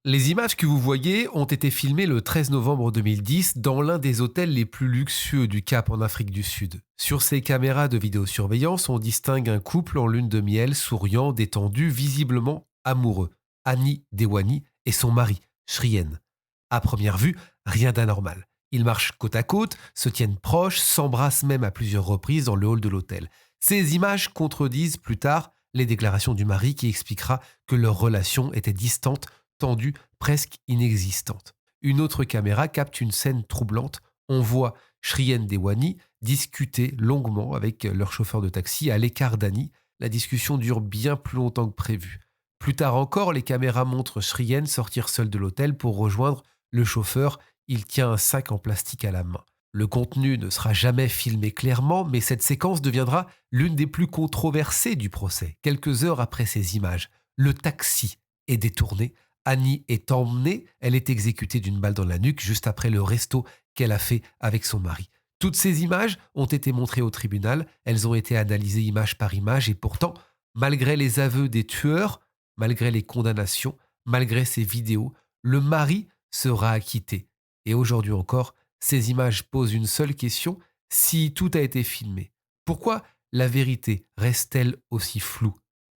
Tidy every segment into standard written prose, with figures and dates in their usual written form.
Les images que vous voyez ont été filmées le 13 novembre 2010 dans l'un des hôtels les plus luxueux du Cap en Afrique du Sud. Sur ces caméras de vidéosurveillance, on distingue un couple en lune de miel, souriant, détendu, visiblement amoureux. Annie Dewani et son mari, Shrien. À première vue, rien d'anormal. Ils marchent côte à côte, se tiennent proches, s'embrassent même à plusieurs reprises dans le hall de l'hôtel. Ces images contredisent plus tard les déclarations du mari qui expliquera que leur relation était distante, tendue, presque inexistante. Une autre caméra capte une scène troublante. On voit Shrien Dewani discuter longuement avec leur chauffeur de taxi à l'écart d'Annie. La discussion dure bien plus longtemps que prévu. Plus tard encore, les caméras montrent Shrien sortir seul de l'hôtel pour rejoindre le chauffeur. Il tient un sac en plastique à la main. Le contenu ne sera jamais filmé clairement, mais cette séquence deviendra l'une des plus controversées du procès. Quelques heures après ces images, le taxi est détourné. Annie est emmenée, elle est exécutée d'une balle dans la nuque juste après le resto qu'elle a fait avec son mari. Toutes ces images ont été montrées au tribunal, elles ont été analysées image par image et pourtant, malgré les aveux des tueurs, malgré les condamnations, malgré ces vidéos, le mari sera acquitté. Et aujourd'hui encore, ces images posent une seule question: si tout a été filmé, pourquoi la vérité reste-t-elle aussi floue?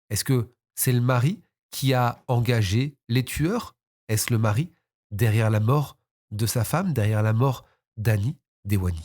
Est-ce que c'est le mari qui a engagé les tueurs? Est-ce le mari derrière la mort de sa femme, derrière la mort d'Annie Dewani?